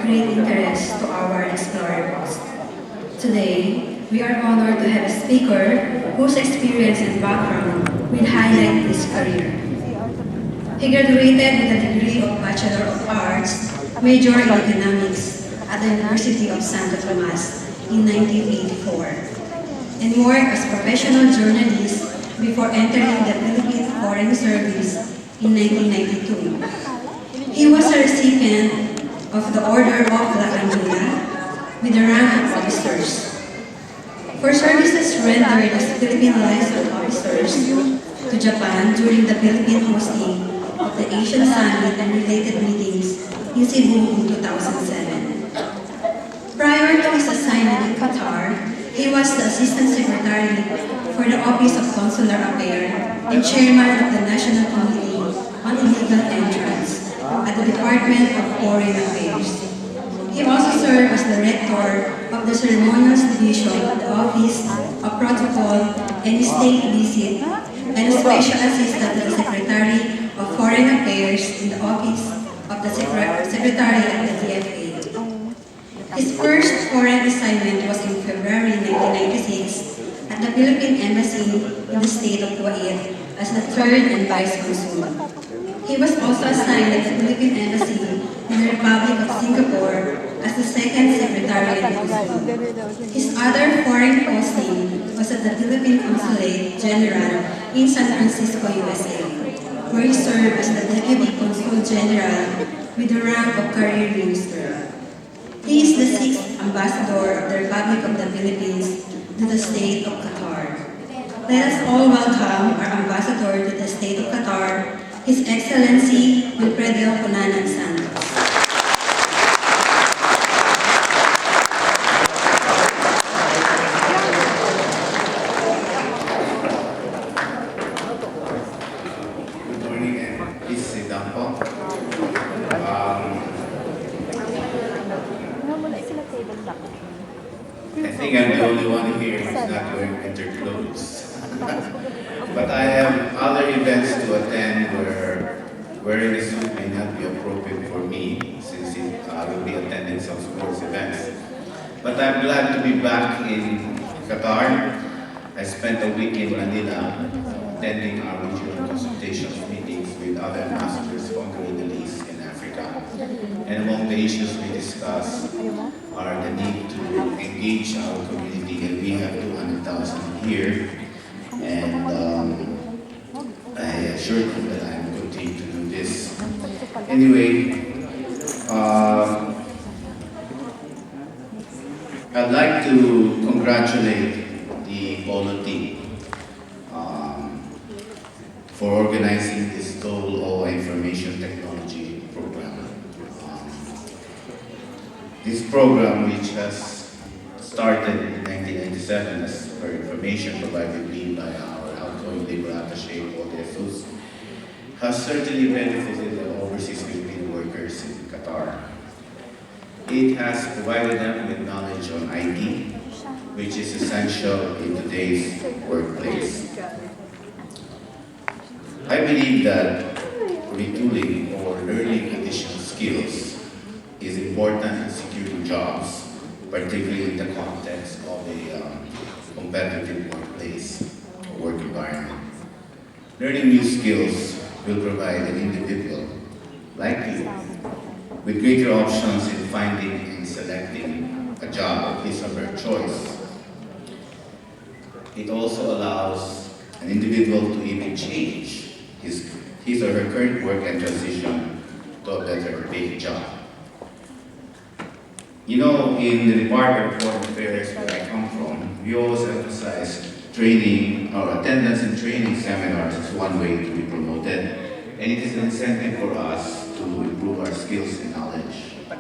great interest to our Explorer post. Today, we are honored to have a speaker whose experience and background will highlight his career. He graduated with a degree of Bachelor of Arts, major in Economics at the University of Santo Tomas in 1984, and worked as professional journalist before entering the Philippine Foreign Service in 1992. He was a recipient of the Order of La Candula with the rank of officers. For services rendered as Philippine liaison officers to Japan during the Philippine hosting of the Asian Summit and related meetings in Cebu in 2007. Prior to his assignment in Qatar, he was the Assistant Secretary for the Office of Consular Affairs and Chairman of the National Committee on Illegal Entrance at the Department of Foreign Affairs. He also served as the Rector of the Ceremonials Division of the Office of Protocol and State Visit and a Special Assistant to the Secretary of Foreign Affairs in the Office of the Secretary of the DFA. His first foreign assignment was in February 1996 at the Philippine Embassy in the state of Kuwait as the third and vice consul. He was also assigned at the Philippine Embassy in the Republic of Singapore as the second secretary and consul. His other foreign posting was at the Philippine Consulate General in San Francisco, USA, where he served as the Deputy Consul General with the rank of Career Minister. He is the sixth ambassador of the Republic of the Philippines to the state of Qatar. Let us all welcome our ambassador to the state of Qatar, His Excellency Wilfredo Cunanan Santos. Good morning and please sit down po. I think I'm the only one here who's not wearing winter clothes. But I have other events to attend where wearing a suit may not be appropriate for me since I will be attending some sports events. But I'm glad to be back in Qatar. I spent a week in Manila attending our regional consultation meetings with other ambassadors from the Middle East and Africa. And among the issues we discussed are the need to engage our community, and we have 200,000 here. And I assured them that I will continue to do this. Anyway, I'd like to congratulate the Polo team for organizing this Toll Information Technology program. This program, which has started in 1997 as per information provided me by our outgoing labor attaché, Paul De Jesus, has certainly benefited the overseas Filipino workers in Qatar. It has provided them with knowledge on IT, which is essential in today's workplace. I believe that retooling or learning additional skills is important in securing jobs, particularly in the context of a competitive workplace or work environment. Learning new skills will provide an individual, like you, with greater options in finding and selecting a job of his or her choice. It also allows an individual to even change his or her current work and transition to a better paid job. You know, in the Department of Foreign Affairs where I come from, we always emphasize training or attendance in training seminars as one way to be promoted, and it is an incentive for us to improve our skills and knowledge. But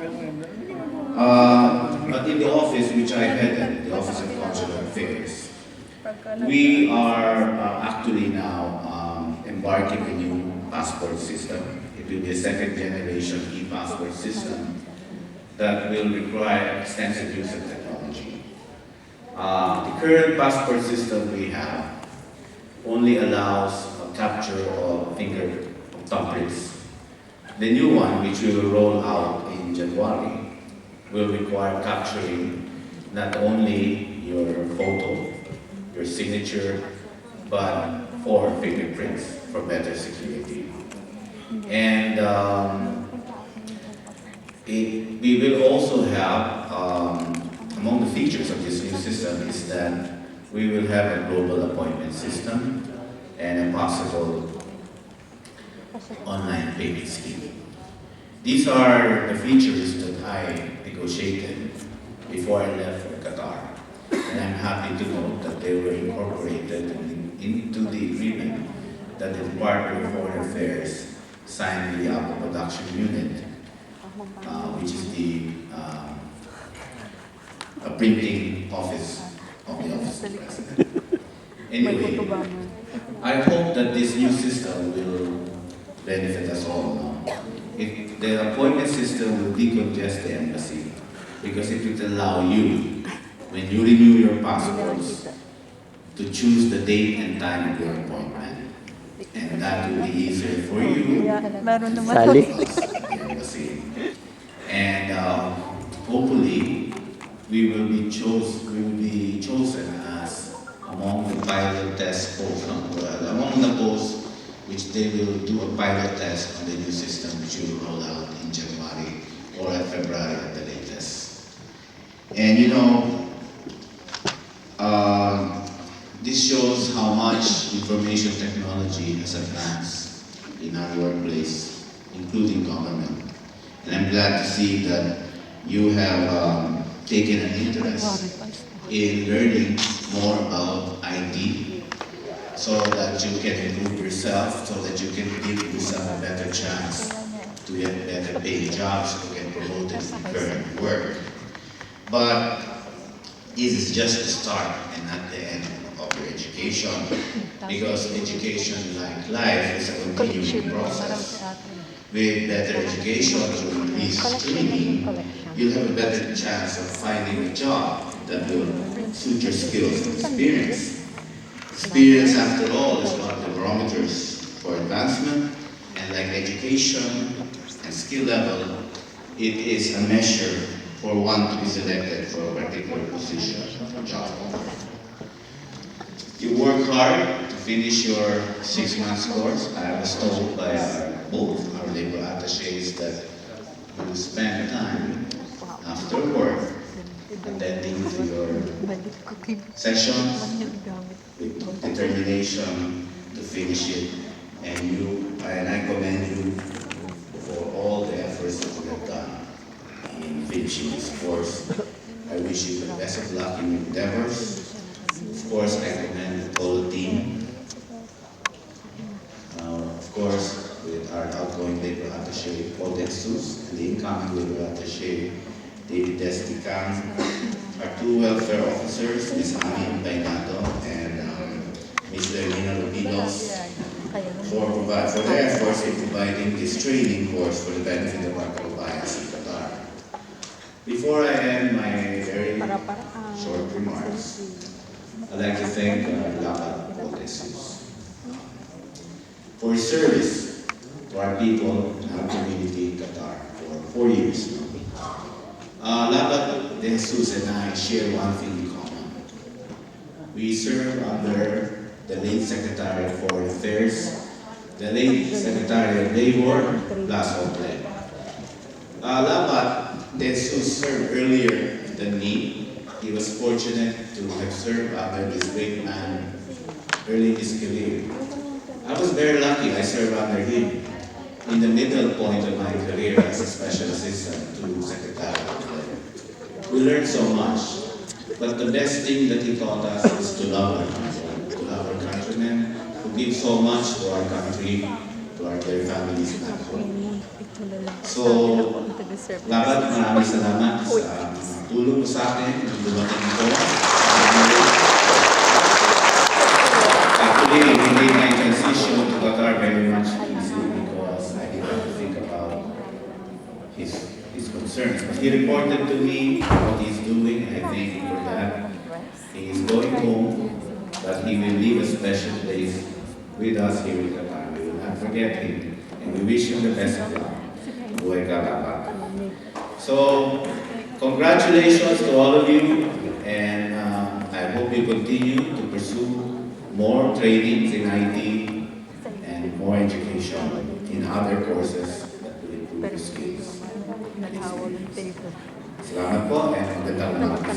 in the office which I headed, the Office of Consular Affairs, we are actually now embarking a new passport system. It will be a second generation e-passport system that will require extensive use of technology. The current passport system we have only allows a capture of thumbprints. The new one, which we will roll out in January, will require capturing not only your photo, your signature, but 4 fingerprints for better security. And we will also have, among the features of this new system is that we will have a global appointment system and a possible online payment scheme. These are the features that I negotiated before I left for Qatar. And I'm happy to note that they were incorporated into the agreement that the Department of Foreign Affairs signed with the Apple Production Unit, which is the a printing office of the Office of the President. Anyway, I hope that this new system will benefit us all. The appointment system will decongest the embassy because it will allow you, when you renew your passports, to choose the date and time of your appointment. And that will be easier for you Sali. the embassy. And hopefully, we will be chosen as among the pilot test posts, among the posts which they will do a pilot test on the new system which will roll out in January or at February at the latest. And you know, this shows how much information technology has advanced in our workplace, including government. And I'm glad to see that you have taken an interest in learning more about IT so that you can improve yourself, so that you can give yourself a better chance to get better paid jobs, to get promoted in current work. But this is just the start and not the end of your education, because education, like life, is a continuing process. With better education through increased training, you'll have a better chance of finding a job that will suit your skills and experience. Experience, after all, is one of the barometers for advancement, and like education and skill level, it is a measure for one to be selected for a particular position or job. You work hard to finish your 6 months course. I was told by both our labor attaches that you spend time after work attending to your sessions with determination to finish it, and I commend you for all the efforts that you have done in finishing this course. I wish you the best of luck in your endeavors. Of course, I commend the whole team. Of course, with our outgoing labor attaché, Paul Jesus, and the incoming labor attaché, David Destican, our 2 welfare officers, Ms. Ami Bainato and Ms. Lermina Lupinos, for their efforts in providing this training course for the benefit of our kabayans in Qatar. Before I end my very short remarks, I'd like to thank Labat Paul Jesus for his service to our people and our community in Qatar for 4 years now. Labat Jesus and I share one thing in common. We serve under the late Secretary of Foreign Affairs, the late Secretary of Labor, Blas Ople. Labat Jesus served earlier than me. He was fortunate to have served under this great man early in his career. I was very lucky I served under him in the middle point of my career as a special assistant to Secretary of Labor. We learned so much, but the best thing that he taught us is to love our country, to love our countrymen, to give so much to our country, to their families back home. So, Labat, maraming salamat sa tulong mo sa akin nung dumating ko. Actually, it made my transition to Qatar very much easy because I didn't have to think about his concerns. But he reported to me what he's doing, and I thank him for that. He is going home, but he will leave a special place with us here in Qatar. We will not forget him, and we wish him the best of luck. Buhay ka, Labat. So, Congratulations to all of you, and I hope you continue to pursue more trainings in IT and more education in other courses that will improve your skills. Salamat po, and magandang umaga.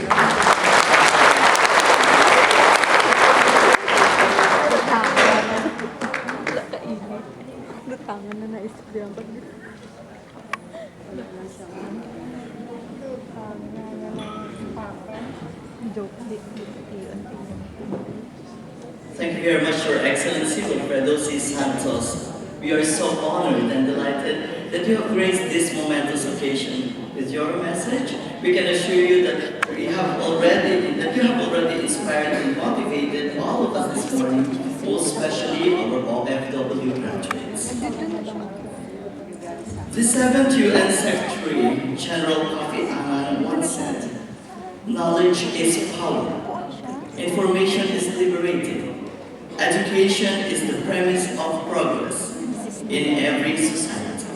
Tangan na na-spray ang pag- Joke, Thank you very much, Your Excellency Wilfredo C. Santos. We are so honored and delighted that you have graced this momentous occasion. With your message, we can assure you that you have already inspired and motivated all of us this morning, most especially our OFW graduates. The 7th UN Secretary General Kofi Annan once said, "Knowledge is power. Information is liberating. Education is the premise of progress in every society,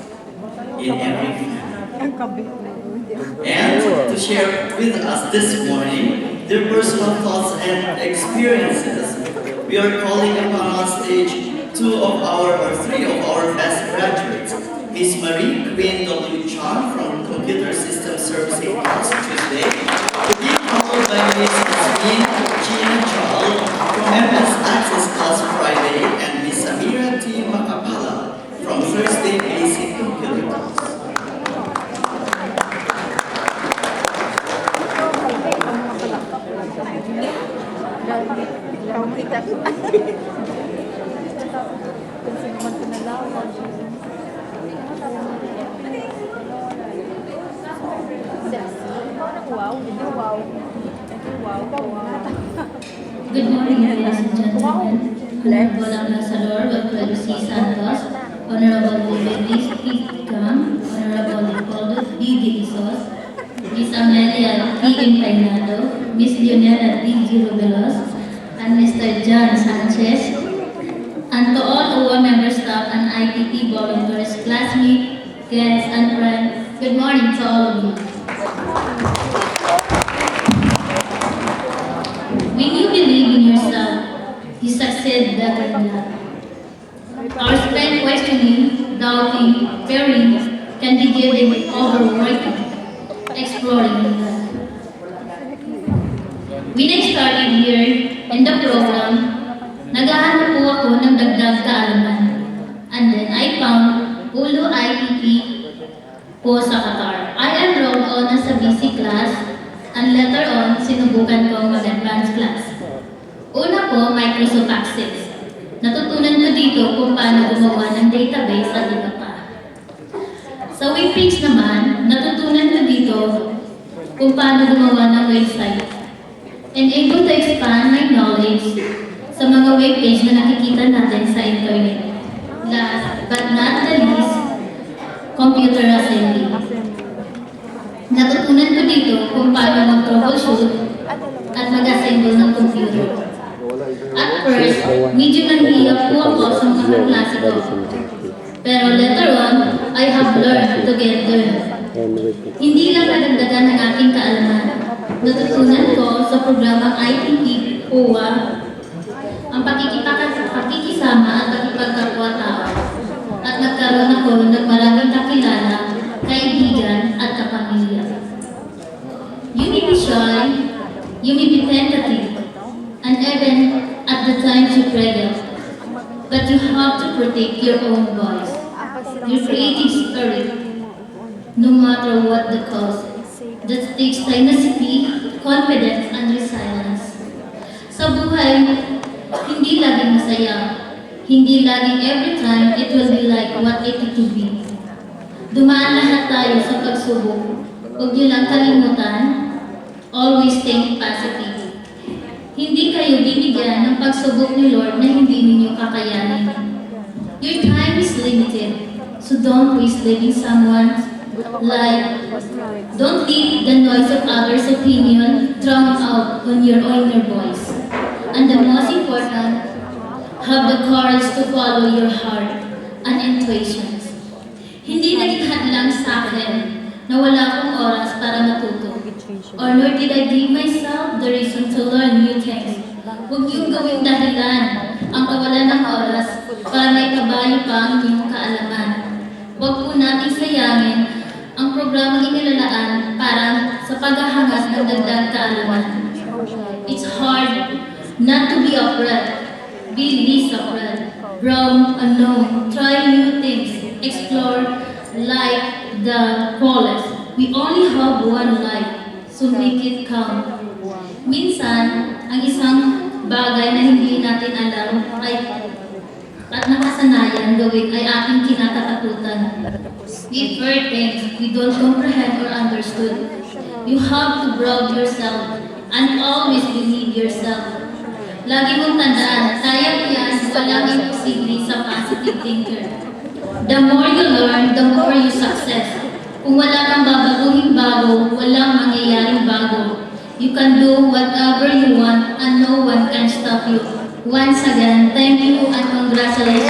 in every family." And to share with us this morning their personal thoughts and experiences, we are calling upon on stage three of our best graduates. Miss Marie Queen W. Chan from Computer System Servicing Class Tuesday, to be followed by Miss Yasmin Gina Chal from MS Access Class Friday, and Miss Samira T. Makapala from Thursday Basic Computer Class. Good morning, ladies and gentlemen. Honorable Ambassador Wilfredo C. Santos, Honorable Luis P. Cam, Honorable Leopoldo D. Dilisos, Miss Amelia T. Impainado, Miss Leonela D. Girovelos, and Mr. John Sanchez, and to all OWA member staff and ITT volunteers, classmates, guests, and friends, good morning to all of you. When you believe in yourself, you succeed better than that. Our spent questioning, doubting, fearing can be given overworking, exploring in that. When I started here in the program, naghahanap po ako ng dagdag kaalaman. And then I found Ulu ITP po sa Qatar. I enrolled on sa BC class, and later on, sinubukan ko mag-advanced class. Una po, Microsoft Access. Natutunan ko dito kung paano gumawa ng database at iba pa. Sa webpage naman, natutunan ko dito kung paano gumawa ng website. And able to expand my knowledge sa mga webpage na nakikita natin sa internet. Last but not the least, computer assembly. Natutunan ko dito kung paano mag-troubleshoot at mag-assemble ng computer. At first, medyo nanghihirap po ako sa mga klase ko. Pero later on, I have learned to get there. Hindi lang nadagdagan ng aking kaalaman. Natutunan ko sa programang ITP, OWA, ang pakikisama at pakipagkapwa-tao. At nagkaroon ako ng maraming kakilala, kaibigan at kapamilya. You may be shy, you may be tentative, and even at the times you pregnant, but you have to protect your own voice, your creative spirit, no matter what the cost. That takes tenacity, confidence, and resilience. Sa buhay, hindi laging masaya, hindi laging every time it will be like what it could be. Dumaan lahat tayo sa pagsubok. Huwag niyo lang kalimutan, always think positive. Hindi kayo binigyan ng pagsubok ni Lord na hindi ninyo kakayanin. Your time is limited, so don't waste living someone's life. Don't let the noise of others' opinion drown out on your inner voice. And the most important, have the courage to follow your heart and intuitions. Hindi naging hadlang sa akin na wala akong oras para matuto. Or nor did I give myself the reason to learn new things. Huwag niyong gawing dahilan ang kawalan ng oras para may kabayo pa ang inyong kaalaman. Huwag po nating sayangin ang programang inilalaan para sa paghahangad ng dagdag kaalaman. It's hard not to be afraid. Be least afraid. Roam unknown. Try new things. Explore like the forest. We only have one life, so make it count. Minsan, ang isang bagay na hindi natin alam at nakasanayan gawin ay ating kinatatakutan. We fear things we don't comprehend or understood. You have to grow yourself and always believe yourself. Lagi mong tandaan, kaya mo yan, walang imposible sa positive thinker. The more you learn, the more you success. Kung wala kang babaguhin bago, walang mangyayaring bago. You can do whatever you want and no one can stop you. Once again, thank you and congratulations.